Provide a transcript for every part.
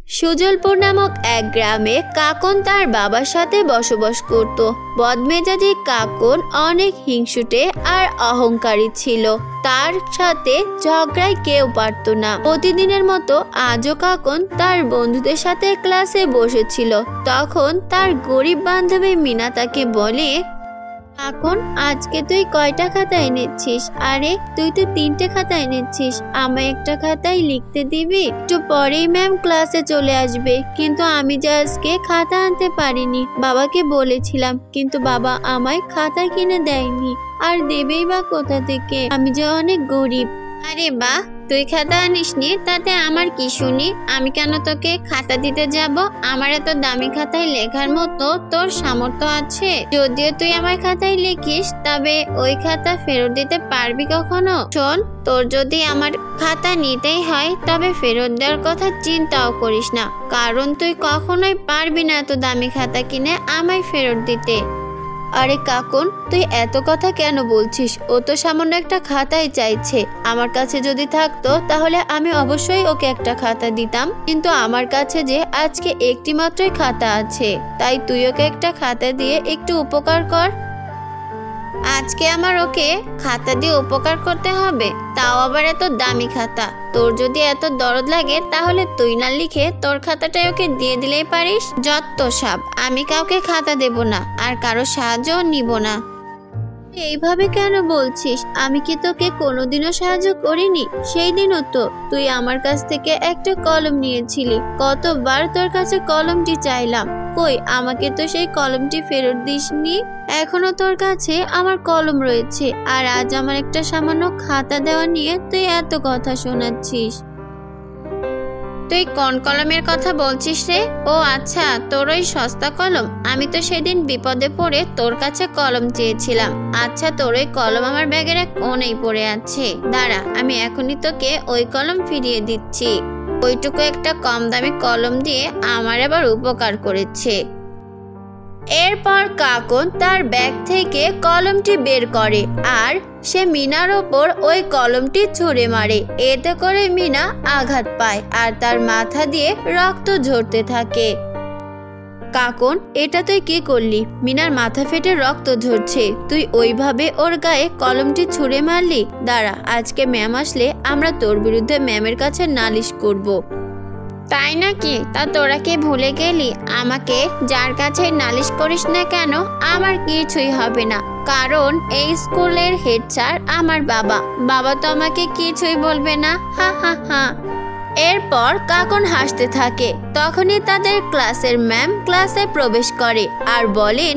সুজলপুর নামক এক গ্রামে কাকন তার বাবার সাথে বসবাস করত। বদমেজাজি কাকন অনেক হিংসুটে আর অহংকারী ছিল। তার সাথে ঝগড়ায় কেউ পারত না। প্রতিদিনের মতো আজও কাকন তার বন্ধুদের সাথে ক্লাসে বসেছিল। তখন তার গরিব বান্ধবী মিনা তাকে বলে, কাকন, আজকে তুই কয়টা খাতা এনেছিস? আরে তুই তো 3টে খাতা এনেছিস, আমায় একটা খাতায় লিখতে দিবি? একটু পরেই ম্যাম ক্লাসে চলে আসবে, কিন্তু আমি যে আজকে খাতা আনতে পারিনি। বাবাকে বলেছিলাম, কিন্তু বাবা আমায় খাতা কিনে দেয়নি। আর দেবেই বা কোথা থেকে? আমি যে অনেক গরিব। আরে বাহ, তুই খাতা আনিসনি তাতে আমার কি শুনি? আমি কেন তোকে খাতা দিতে যাব? আমার এত দামি খাতায় লেখার মতো তোর সামর্থ্য আছে? যদিও তুই আমার খাতায় লিখিস, তবে ওই খাতা ফেরত দিতে পারবি কখনো? শোন, তোর যদি আমার খাতা নিতেই হয় তবে ফেরত দেওয়ার কথা চিন্তাও করিস না, কারণ তুই কখনোই পারবি না এত দামি খাতা কিনে আমায় ফেরত দিতে। আরে কাকন, তুই এত কথা কেন বলছিস? ও তো সামান্য একটা খাতাই চাইছে। আমার কাছে যদি থাকতো তাহলে আমি অবশ্যই ওকে একটা খাতা দিতাম, কিন্তু আমার কাছে যে আজকে একটি মাত্রই খাতা আছে, তাই তুই ওকে একটা খাতা দিয়ে একটু উপকার কর। আজকে আমার ওকে খাতা দিয়ে উপকার করতে হবে, তাও আবার এত দামি খাতা? তোর যদি এত দরদ লাগে তাহলে তুই না লিখে তোর খাতাটাই ওকে দিয়ে দিলেই পারিস। যত সব, আমি কাউকে খাতা দেব না আর কারো সাহায্যও নিব না। এইভাবে কেন বলছিস? আমি কি তোকে কোনোদিনও সাহায্য করিনি? সেই দিনও তো তুই আমার কাছ থেকে একটা কলম নিয়েছিলি। কতবার তোর কাছে কলমটি চাইলাম, কই আমাকে তো সেই কলমটি ফেরত দিসনি। এখনো তোর কাছে আমার কলম রয়েছে, আর আজ আমার একটা সামান্য খাতা দেওয়া নিয়ে তুই এত কথা শোনাচ্ছিস। তুই কোন কলমের কথা বলছিস রে? ও আচ্ছা, তোর ওই সস্তা কলম। আমি তো সেদিন বিপদে পড়ে তোর কাছে কলম চেয়েছিলাম। আচ্ছা, তোর ওই কলম আমার ব্যাগের এক কোণেই পড়ে আছে। দাঁড়া, আমি এখনই তোকে ওই কলম ফিরিয়ে দিচ্ছি। ওইটুকু একটা কম দামি কলম দিয়ে আমার আবার উপকার করেছে। এরপর কাকন তার ব্যাগ থেকে কলমটি বের করে আর সে মিনার ওপর ওই কলমটি ছুঁড়ে মারে। এতে করে মিনা আঘাত পায় আর তার মাথা দিয়ে রক্ত ঝরতে থাকে। কাকন, এটা তুই কি করলি? মিনার মাথা ফেটে রক্ত ঝরছে, তুই ওইভাবে ওর গায়ে কলমটি ছুঁড়ে মারলি? দাঁড়া, আজকে ম্যাম আসলে আমরা তোর বিরুদ্ধে ম্যামের কাছে নালিশ করব। তাই নাকি? তা তোরা কি ভুলে গেলি? আমাকে যার কাছে নালিশ করিস না কেন, আমার কিছুই হবে না, কারণ এই স্কুলের হেড স্যার আমার বাবা। বাবা তো আমাকে কিছুই বলবে না। হা হা হা। এরপর কাকন হাসতে থাকে। তখনই তাদের ক্লাসের ম্যাম ক্লাসে প্রবেশ করে আর বলেন,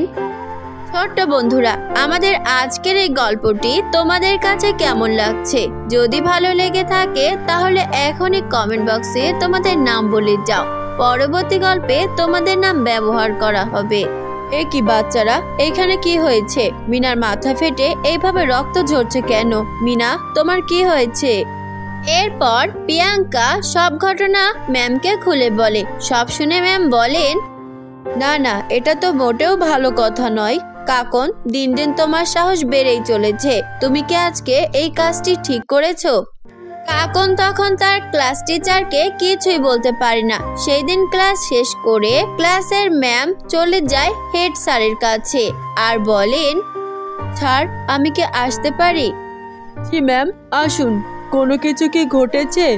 ছোট্ট বন্ধুরা, আমাদের আজকের এই গল্পটি তোমাদের কাছে কেমন লাগছে? যদি ভালো লেগে থাকে তাহলে এখনই কমেন্ট বক্সে তোমাদের নাম বলে যাও। পরবর্তী গল্পে তোমাদের নাম ব্যবহার করা হবে। এ কি বাচ্চারা, এখানে কি হয়েছে? মিনার মাথা ফেটে এইভাবে রক্ত ঝরছে কেন? মিনা, তোমার কি হয়েছে? এরপর প্রিয়াঙ্কা সব ঘটনা ম্যামকে খুলে বলে। সব শুনে ম্যাম বলেন, না না, এটা তো মোটেও ভালো কথা নয়। কাকন, দিন দিন তোমার সাহস বেড়েই চলেছে। তুমি কি আজকে এই কাজটি ঠিক করেছো? কাকন তখন তার ক্লাস টিচারকে কিছুই বলতে পারে না। সেই দিন ক্লাস শেষ করে ক্লাসের ম্যাম চলে যায় হেড স্যারের কাছে আর বলেন, স্যার, আমি কি আসতে পারি? জি ম্যাম, আসুন। কোনো কিছু কি ঘটেছে?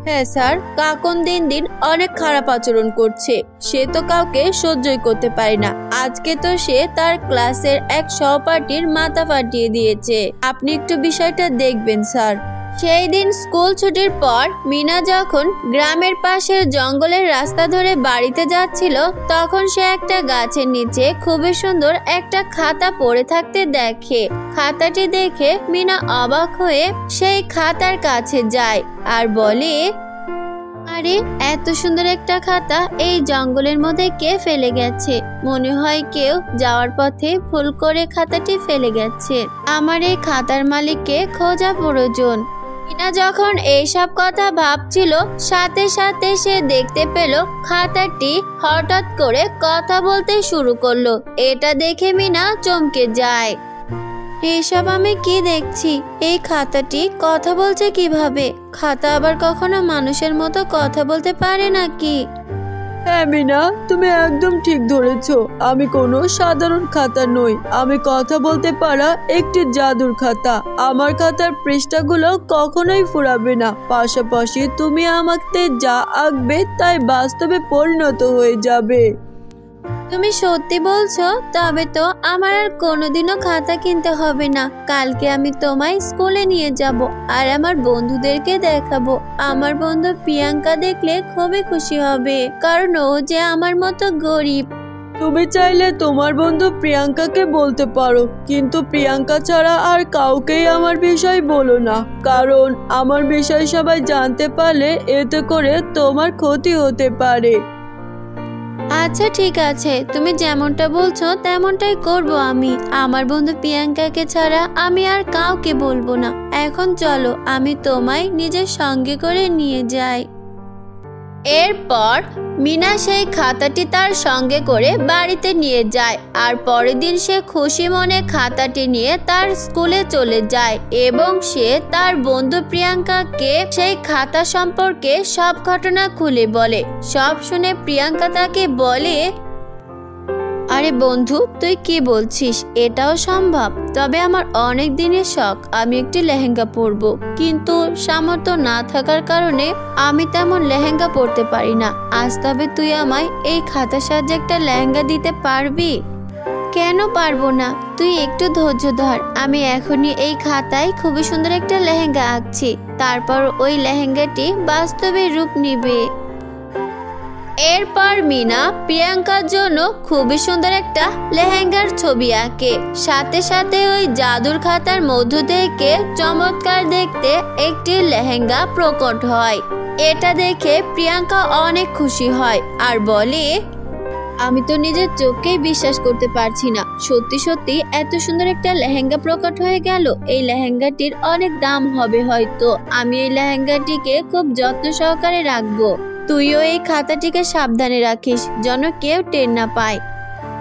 হ্যাঁ স্যার, কাকন দিন দিন অনেক খারাপ আচরণ করছে। সে তো কাউকে সহ্যই করতে পারে না। আজকে তো সে তার ক্লাসের এক সহপাঠীর মাথা ফাটিয়ে দিয়েছে। আপনি একটু বিষয়টা দেখবেন স্যার। সেই দিন স্কুল ছুটির পর মিনা যখন গ্রামের পাশের জঙ্গলের রাস্তা ধরে বাড়িতে যাচ্ছিল, তখন সে একটা গাছের নিচে খুবই সুন্দর একটা খাতা পড়ে থাকতে দেখে। খাতাটি দেখে মিনা অবাক হয়ে সেই খাতার কাছে যায় আর বলে, আরে এত সুন্দর একটা খাতা এই জঙ্গলের মধ্যে কে ফেলে গেছে? মনে হয় কেউ যাওয়ার পথে ভুল করে খাতাটি ফেলে গেছে। আমার এই খাতার মালিককে খোঁজা প্রয়োজন। মিনা যখন এইসব কথা ভাবছিল, সাথে সাথে সে দেখতে পেল খাতাটি হঠাৎ করে কথা বলতে শুরু করলো। এটা দেখে মিনা চমকে যায়। এসব আমি কি দেখছি? এই খাতাটি কথা বলছে কিভাবে? খাতা আবার কখনো মানুষের মতো কথা বলতে পারে নাকি? হ্যাঁ মিনা, তুমি একদম ঠিক ধরেছো। আমি কোনো সাধারণ খাতা নই, আমি কথা বলতে পারা একটি জাদুর খাতা। আমার খাতার পৃষ্ঠাগুলো কখনোই ফুরাবে না, পাশাপাশি তুমি আমাকে যা আঁকবে তাই বাস্তবে পরিণত হয়ে যাবে। তুমি সত্যি বলছো? তবে তো আমার আর কোনোদিনও খাতা কিনতে হবে না। কালকে আমি তোমায় স্কুলে নিয়ে যাব আর আমার বন্ধুদেরকে দেখাবো। আমার বন্ধু প্রিয়াঙ্কা দেখলে খুবই খুশি হবে, কারণ ও যে আমার মতো গরিব। তুমি চাইলে তোমার বন্ধু প্রিয়াঙ্কাকে বলতে পারো, কিন্তু প্রিয়াঙ্কা ছাড়া আর কাউকেই আমার বিষয় বলো না, কারণ আমার বিষয় সবাই জানতে পারলে এতে করে তোমার ক্ষতি হতে পারে। আচ্ছা ঠিক আছে, তুমি যেমনটা বলছো তেমনটাই করব আমি। আমার বন্ধু প্রিয়াঙ্কাকে ছাড়া আমি আর কাউকে বলবো না। এখন চলো, আমি তোমায় নিজের সঙ্গে করে নিয়ে যাই। এরপর মিনা সেই খাতাটি তার সঙ্গে করে বাড়িতে নিয়ে যায় আর পরের দিন সে খুশি মনে খাতাটি নিয়ে তার স্কুলে চলে যায় এবং সে তার বন্ধু প্রিয়াঙ্কাকে সেই খাতা সম্পর্কে সব ঘটনা খুলে বলে। সব শুনে প্রিয়াঙ্কা তাকে বলে, আরে বন্ধু, তুই কি বলছিস? এটাও সম্ভব? তবে আমার অনেক দিনের শখ আমি একটি লেহেঙ্গা পরবো, কিন্তু সামর্থ্য না থাকার কারণে আমি তেমন লেহেঙ্গা পরতে পারি না। আজ তবে তুই আমায় এই খাতার সাহায্যে একটা লেহেঙ্গা দিতে পারবি? কেন পারবো না? তুই একটু ধৈর্য ধর, আমি এখনই এই খাতায় খুবই সুন্দর একটা লেহেঙ্গা আঁকছি, তারপর ওই লেহেঙ্গাটি বাস্তবে রূপ নিবে। এরপর মিনা প্রিয়াঙ্কার জন্য খুবই সুন্দর একটা লেহেঙ্গার ছবি আঁকে, সাথে সাথে ওই জাদুর খাতার মধ্য থেকে চমৎকার দেখতে একটি লেহেঙ্গা প্রকট হয়। এটা দেখে প্রিয়াঙ্কা অনেক খুশি হয় আর বলে, আমি তো নিজের চোখকেই বিশ্বাস করতে পারছি না, সত্যি সত্যি এত সুন্দর একটা লেহেঙ্গা প্রকট হয়ে গেল। এই লেহেঙ্গাটির অনেক দাম হবে হয়তো। আমি এই লেহেঙ্গাটিকে খুব যত্ন সহকারে রাখবো। তুইও এই খাতাটিকে সাবধানে রাখিস, যেন কেউ টের না পায়।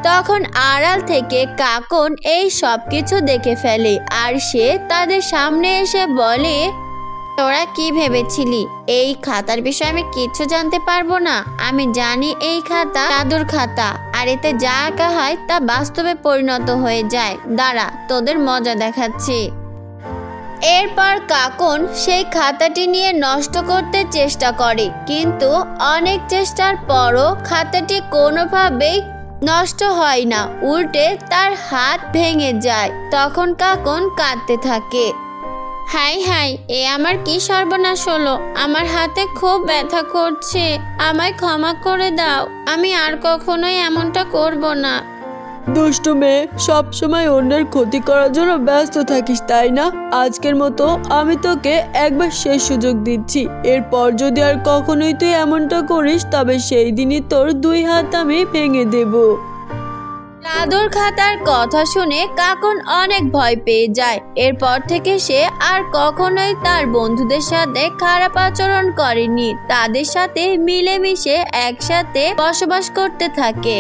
তখন আড়াল থেকে কাকন এই সব কিছু দেখে ফেলে আর সে তাদের সামনে এসে বলে, তোরা কি ভেবেছিলি এই খাতার বিষয়ে আমি কিছু জানতে পারবো না? আমি জানি এই খাতা জাদুর খাতা, আর এতে যা আঁকা হয় তা বাস্তবে পরিণত হয়ে যায়। দাঁড়া, তোদের মজা দেখাচ্ছি। এরপর কাকন সেই খাতাটি নিয়ে নষ্ট করতে চেষ্টা করে, কিন্তু অনেক চেষ্টার পরও খাতাটি কোনোভাবেই নষ্ট হয় না, উল্টে তার হাত ভেঙে যায়। তখন কাকন কাঁদতে থাকে, হাই হাই, এ আমার কি সর্বনাশ হলো! আমার হাতে খুব ব্যথা করছে, আমায় ক্ষমা করে দাও। আমি আর কখনোই এমনটা করব না। দুষ্টু মেয়ে, সবসময় অন্যের ক্ষতি করার জন্য ব্যস্ত থাকিস, তাই না? আজকের মতো আমি তোকে একবার শেষ সুযোগ দিচ্ছি। এরপর যদি আর কখনোই তুই এমনটা করিস, তবে সেই দিনই তোর 2 হাত আমি ভেঙে দেব। জাদুর খাতার কথা শুনে কাকন অনেক ভয় পেয়ে যায়। এরপর থেকে সে আর কখনোই তার বন্ধুদের সাথে খারাপ আচরণ করেনি, তাদের সাথে মিলেমিশে একসাথে বসবাস করতে থাকে।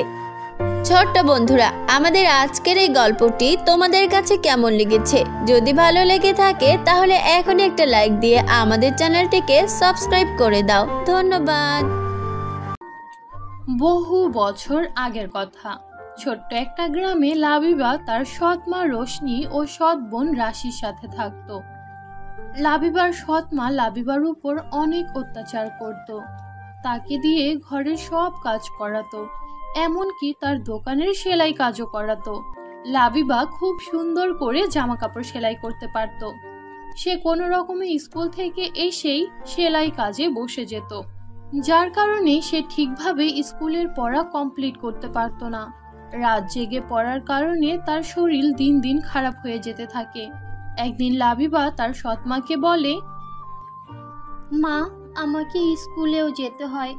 ছোট্ট বন্ধুরা, আমাদের আজকের এই গল্পটি তোমাদের কাছে কেমন লেগেছে? যদি ভালো লেগে থাকে তাহলে এখনই একটা লাইক দিয়ে আমাদের চ্যানেলটিকে সাবস্ক্রাইব করে দাও। ধন্যবাদ। বহু বছর আগের কথা। ছোট্ট একটা গ্রামে লাবিবা তার সৎ মা রোশনি ও সৎ বোন রাশির সাথে থাকত। লাবিবার সৎ মা লাবিবার উপর অনেক অত্যাচার করত, তাকে দিয়ে ঘরের সব কাজ করাতো, এমনকি তার দোকানের সেলাই কাজও করাতো। লাবিবা খুব সুন্দর করে জামা কাপড় সেলাই করতে পারত। সে কোনো রকমে স্কুল থেকে এসেই সেলাই কাজে বসে যেত, যার কারণে সে ঠিকভাবে স্কুলের পড়া কমপ্লিট করতে পারত না। রাত জেগে পড়ার কারণে তার শরীর দিন দিন খারাপ হয়ে যেতে থাকে। একদিন লাবিবা তার সৎমাকে বলে, মা, আমাকে স্কুলেও যেতে হয়,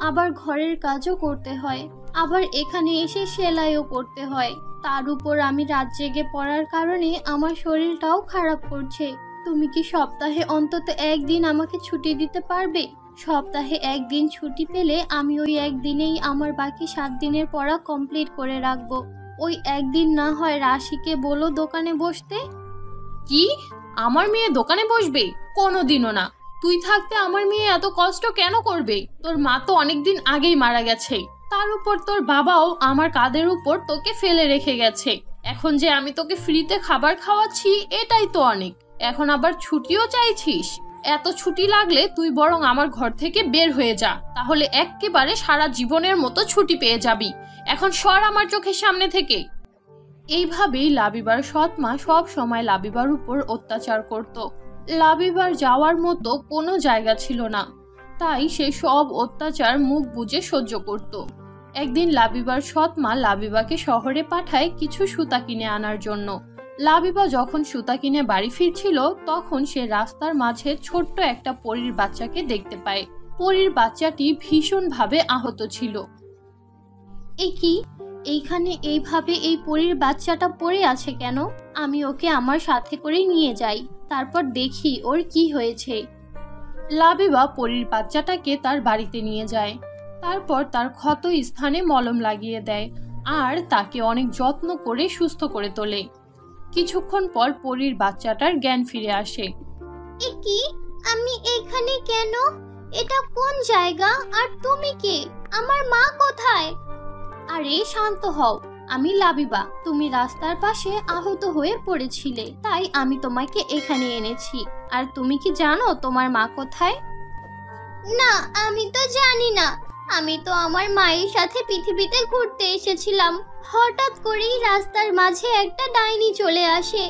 আবার ঘরের কাজও করতে হয়, আবার এখানে এসে সেলাইও করতে হয়। তার উপর আমি রাত জেগে পড়ার কারণে আমার শরীরটাও খারাপ করছে। তুমি কি সপ্তাহে অন্তত একদিন আমাকে ছুটি দিতে পারবে? সপ্তাহে একদিন ছুটি পেলে আমি ওই একদিনেই আমার বাকি 7 দিনের পড়া কমপ্লিট করে রাখবো। ওই একদিন না হয় রাশিকে বলো দোকানে বসতে। কি? আমার মেয়ে দোকানে বসবে? কোনোদিনও না। তুই থাকতে আমার মেয়ে এত কষ্ট কেন করবে? তোর মা তো অনেকদিন আগেই মারা গেছে, তার উপর তোর বাবাও আমার কাঁধের উপর তোকে ফেলে রেখে গেছে। এখন যে আমি তোকে ফ্রিতে খাবার খাওয়াচ্ছি এটাই তো অনেক, এখন আবার ছুটিও চাইছিস? এত ছুটি লাগলে তুই বরং আমার ঘর থেকে বের হয়ে যা, তাহলে একেবারে সারা জীবনের মতো ছুটি পেয়ে যাবি। এখন সর আমার চোখের সামনে থেকে। এইভাবেই লাবিবার সৎ মা সব সময় লাবিবার উপর অত্যাচার করত। লাবিবার যাওয়ার মতো কোনো জায়গা ছিল না, তাই সে সব অত্যাচার মুখ বুজে সহ্য করত। একদিন লাবিবার সৎ মা লাবিবাকে শহরে পাঠায় কিছু সুতা কিনে আনার জন্য। লাবিবা যখন সুতা কিনে বাড়ি ফিরছিল তখন সে রাস্তার মাঝে ছোট্ট একটা পরীর বাচ্চাকে দেখতে পায়। পরীর বাচ্চাটি ভীষণভাবে আহত ছিল। এ কি, এইখানে এইভাবে এই পরীর বাচ্চাটা পড়ে আছে কেন? আমি ওকে আমার সাথে করে নিয়ে যাই, তারপর দেখি ওর কি হয়েছে। লাবিবা পরীর বাচ্চাটাকে তার বাড়িতে নিয়ে যায়। তারপর তার ক্ষত স্থানে মলম লাগিয়ে দেয় আর তাকে অনেক যত্ন করে সুস্থ করে তোলে। কিছুক্ষণ পর পরীর বাচ্চাটার জ্ঞান ফিরে আসে। এ কি, আমি এখানে কেন? এটা কোন জায়গা? আর তুমি কে? আমার মা কোথায়? আরে শান্ত হও, আমি লাবিবা। তুমি রাস্তার পাশে আহত হয়ে পড়েছিলে, তাই আমি তোমাকে এখানে এনেছি। আর তুমি কি জানো তোমার মা কোথায়? না, আমি তো জানি না। আমি তো আমার মায়ের সাথে পৃথিবীতে ঘুরতে এসেছিলাম। হঠাৎ করেই রাস্তার মাঝে একটা ডাইনি চলে আসে,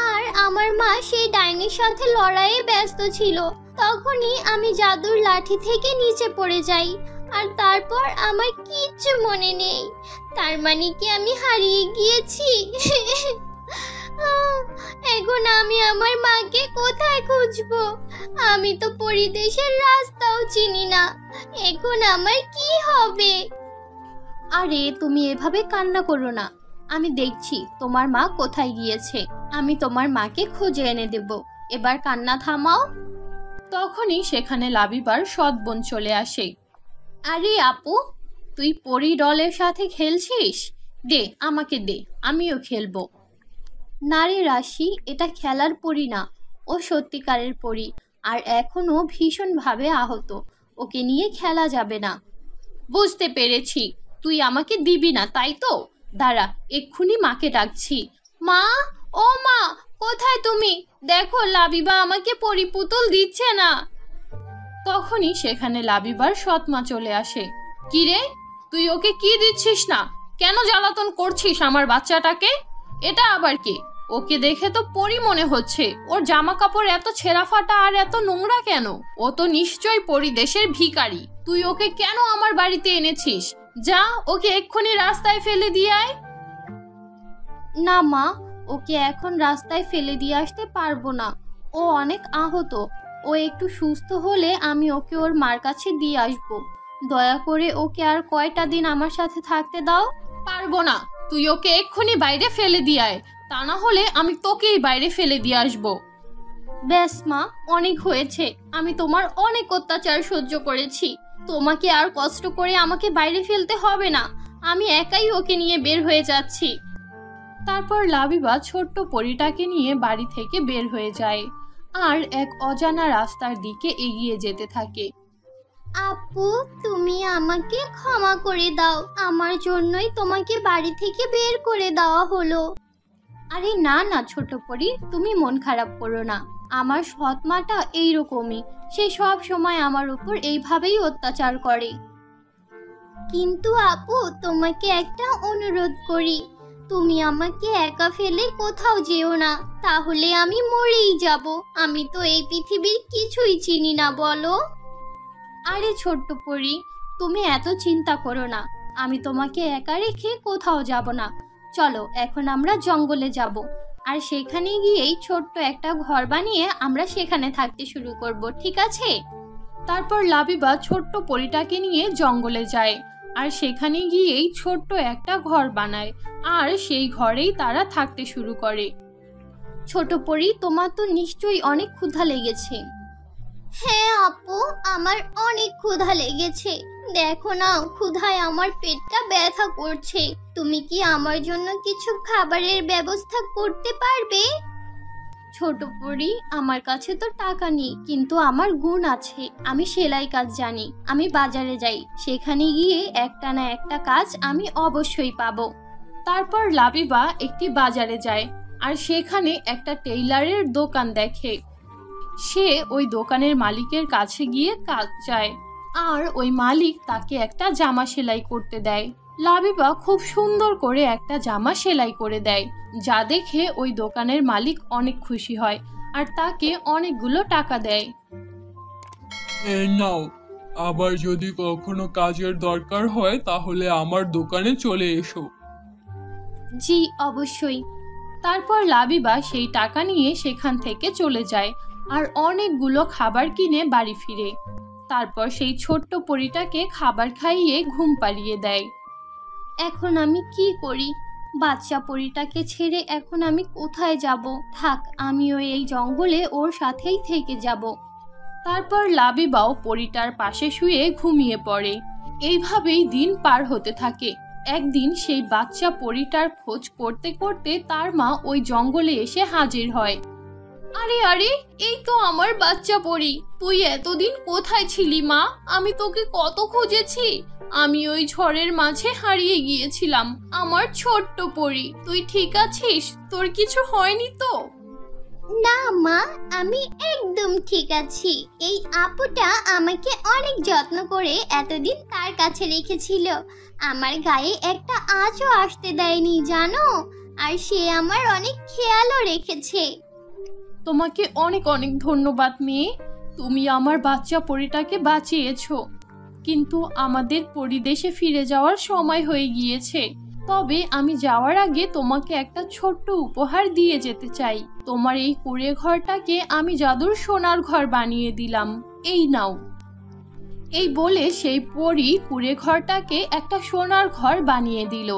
আর আমার মা সেই ডাইনির সাথে লড়াইয়ে ব্যস্ত ছিল। তখনই আমি জাদুর লাঠি থেকে নিচে পড়ে যাই, আর তারপর আমার কিচ্ছু মনে নেই। তার মানে কি আমি হারিয়ে গিয়েছি? এখন আমি আমার মাকে কোথায় খুঁজবো? আমি তো পরিদেশের রাস্তাও চিনি না। এখন আমার কি হবে? আরে তুমি এভাবে কান্না করো না, আমি দেখছি তোমার মা কোথায় গিয়েছে। আমি তোমার মাকে খুঁজে এনে দেব। এবার কান্না থামাও। তখনই সেখানে লাবিবার সৎ বোন চলে আসে। আরে আপু, তুই পরি ডলের সাথে খেলছিস? দে, আমাকে দে, আমিও খেলবো। নারী রাশি, এটা খেলার পরি না, ও সত্যিকারের পরি, আর এখনো ভীষণভাবে আহত। ওকে নিয়ে খেলা যাবে না। বুঝতে পেরেছি, তুই আমাকে দিবি না তাই তো? দাঁড়া, এক্ষুনি মাকে ডাকছি। মা, ও মা, কোথায় তুমি? দেখো লাবিবা আমাকে পরিপুতুল দিচ্ছে না। তখনই সেখানে লাবিবার সৎ মা চলে আসে। কি রে, তুই ওকে কি দিচ্ছিস না? কেন জ্বালাতন করছিস আমার বাচ্চাটাকে? এটা আবার কে? ওকে দেখে তো পরি মনে হচ্ছে। ওর জামা কাপড় এত ছেঁড়া ফাটা আর এত নোংরা কেন? ও তো নিশ্চয়ই পরিদেশের ভিখারি। তুই ওকে কেন আমার বাড়িতে এনেছিস? যা, ওকে এক্ষুনি রাস্তায় ফেলে দিয়ে আয়। না মা, ওকে এখন রাস্তায় ফেলে দিয়ে আসতে পারবো না। ও অনেক আহত। ও একটু সুস্থ হলে আমি ওকে ওর মার কাছে দিয়ে আসবো। দয়া করে ওকে আর কয়টা দিন আমার সাথে থাকতে দাও। পারবো না, তুই ওকে এক্ষুনি বাইরে ফেলে দিয়ে আয়, তা না হলে আমি তোকেই বাইরে ফেলে দিয়ে আসবো। ব্যাস মা, অনেক হয়েছে। আমি তোমার অনেক অত্যাচার সহ্য করেছি। তোমাকে আর কষ্ট করে আমাকে বাইরে ফেলতে হবে না। আমি একাই ওকে নিয়ে বের হয়ে যাচ্ছি। তারপর লাবিবা ছোট্ট পরীটাকে নিয়ে বাড়ি থেকে বের হয়ে যায় আর এক অজানা রাস্তার দিকে এগিয়ে যেতে থাকে। আপু, তুমি আমাকে ক্ষমা করে দাও। আমার জন্যই তোমাকে বাড়ি থেকে বের করে দেওয়া হলো। আরে না না ছোট পরী, তুমি মন খারাপ করো না। আমার সৎ মাটা এইরকমই, সে সব সময় আমার উপর এইভাবেই অত্যাচার করে। কিন্তু আপু, তোমাকে একটা অনুরোধ করি, তুমি আমাকে একা ফেলে কোথাও যেও না, তাহলে আমি মরেই যাব। আমি তো এই পৃথিবীর কিছুই চিনি না, বলো। আরে ছোট্ট পরী, তুমি এত চিন্তা করো না। আমি তোমাকে একা রেখে কোথাও যাব না। চলো এখন আমরা জঙ্গলে যাব, আর সেখানে গিয়েই ছোট্ট একটা ঘর বানিয়ে আমরা সেখানে থাকতে শুরু করব, ঠিক আছে? তারপর লাবিবা ছোট্ট পরীটাকে নিয়ে জঙ্গলে যায় আর সেখানে গিয়েই ছোট্ট একটা ঘর বানায় আর সেই ঘরেই তারা থাকতে শুরু করে। ছোট পরী, তোমার তো নিশ্চয়ই অনেক ক্ষুধা লেগেছে। হ্যাঁ আপু, আমার অনেক ক্ষুধা লেগেছে। দেখো না, ক্ষুধায় আমার পেটটা ব্যথা করছে। তুমি কি আমার জন্য কিছু খাবারের ব্যবস্থা করতে পারবে? ছোট পরি, আমার কাছে তো টাকা নেই, কিন্তু আমার গুণ আছে। আমি সেলাই কাজ জানি। আমি বাজারে যাই, সেখানে গিয়ে একটা না একটা কাজ আমি অবশ্যই পাবো। তারপর লাবিবা একটি বাজারে যায় আর সেখানে একটা টেইলারের দোকান দেখে। সে ওই দোকানের মালিকের কাছে গিয়ে কাজ চায় আর ওই মালিক তাকে একটা জামা সেলাই করতে দেয়। লাবিবা খুব সুন্দর করে একটা জামা সেলাই করে দেয়, যা দেখে ওই দোকানের মালিক অনেক খুশি হয় আর তাকে অনেকগুলো টাকা দেয়। এই নাও, আবার যদি কখনো কাজের দরকার হয় তাহলে আমার দোকানে চলে এসো। জি অবশ্যই। তারপর লাবিবা সেই টাকা নিয়ে সেখান থেকে চলে যায় আর অনেকগুলো খাবার কিনে বাড়ি ফিরে। তারপর সেই ছোট্ট পরীটাকে খাবার খাইয়ে ঘুম পাড়িয়ে দেয়। এখন আমি কি করি? বাচ্চা পরীটাকে ছেড়ে এখন আমি কোথায় যাব? থাক, আমিও এই জঙ্গলে ওর সাথেই থেকে যাব। তারপর লাবিবাও পরীটার পাশে শুয়ে ঘুমিয়ে পড়ে। এইভাবেই দিন পার হতে থাকে। একদিন সেই বাচ্চা পরীটার খোঁজ করতে করতে তার মা ওই জঙ্গলে এসে হাজির হয়। আরে আরে, এই তো আমার বাচ্চা পরী। তুই এতদিন কোথায় ছিলি মা? আমি তোকে কত খুঁজেছি। আমি ওই ঝড়ের মাঝে হারিয়ে গিয়েছিলাম। আমার ছোট্ট পরী, তুই ঠিক আছিস? তোর কিছু হয়নি তো? না মা, আমি একদম ঠিক আছি। এই আপুটা আমাকে অনেক যত্ন করে এতদিন তার কাছে রেখেছিল। আমার গায়ে একটা আঁচও আসতে দেয়নি জানো, আর সে আমার অনেক খেয়ালও রেখেছে। তোমাকে অনেক অনেক ধন্যবাদ মেয়ে। তুমি আমার বাচ্চা পরীটাকে বাঁচিয়েছো। কিন্তু আমাদের পরিদেশে ফিরে যাওয়ার সময় হয়ে গিয়েছে। তবে আমি যাওয়ার আগে তোমাকে একটা ছোট্ট উপহার দিয়ে যেতে চাই। তোমার এই কুঁড়ে ঘরটাকে আমি জাদুর সোনার ঘর বানিয়ে দিলাম। এই নাও। এই বলে সেই পরী কুঁড়ে ঘরটাকে একটা সোনার ঘর বানিয়ে দিল।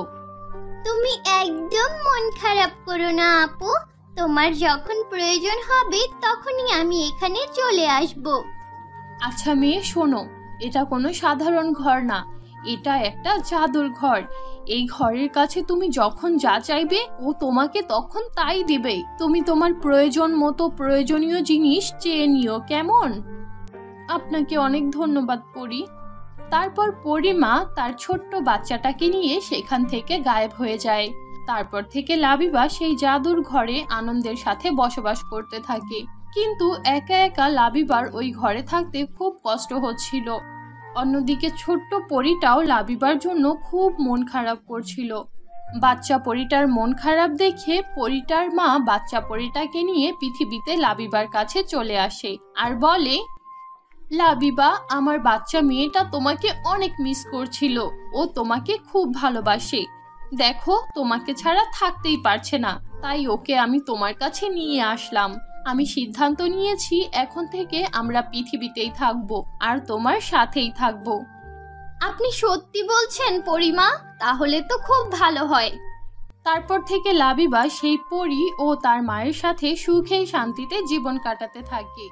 তুমি একদম মন খারাপ করো না আপু। তোমার যখন প্রয়োজন হবে তখনই আমি এখানে চলে আসব। আচ্ছা মেয়ে, শোনো, এটা কোনো সাধারণ ঘর না, এটা একটা জাদুর ঘর। এই ঘরের কাছে তুমি যখন যা চাইবে ও তোমাকে তখন তাই দেবে। তুমি তোমার প্রয়োজন মতো প্রয়োজনীয় জিনিস চেয়ে নিও, কেমন? আপনাকে অনেক ধন্যবাদ পরি। তারপর পরিমা তার ছোট্ট বাচ্চাটাকে নিয়ে সেখান থেকে গায়েব হয়ে যায়। তারপর থেকে লাবিবা সেই জাদুর ঘরে আনন্দের সাথে বসবাস করতে থাকে। কিন্তু একা একা লাবিবার ওই ঘরে থাকতে খুব কষ্ট হচ্ছিল। অন্যদিকে ছোট্ট পরীটাও লাবিবার জন্য খুব মন খারাপ করছিল। বাচ্চা পরীটার মন খারাপ দেখে পরীটার মা বাচ্চা পরীটাকে নিয়ে পৃথিবীতে লাবিবার কাছে চলে আসে আর বলে, লাবিবা, আমার বাচ্চা মেয়েটা তোমাকে অনেক মিস করছিল। ও তোমাকে খুব ভালোবাসে। দেখো, তোমাকে ছাড়া থাকতেই পারছে না, তাই ওকে আমি তোমার কাছে নিয়ে আসলাম। আমি সিদ্ধান্ত নিয়েছি এখন থেকে আমরা পৃথিবীতেই থাকবো আর তোমার সাথেই থাকবো। আপনি সত্যি বলছেন পরিমা? তাহলে তো খুব ভালো হয়। তারপর থেকে লাবিবা সেই পরী ও তার মায়ের সাথে সুখে শান্তিতে জীবন কাটাতে থাকে।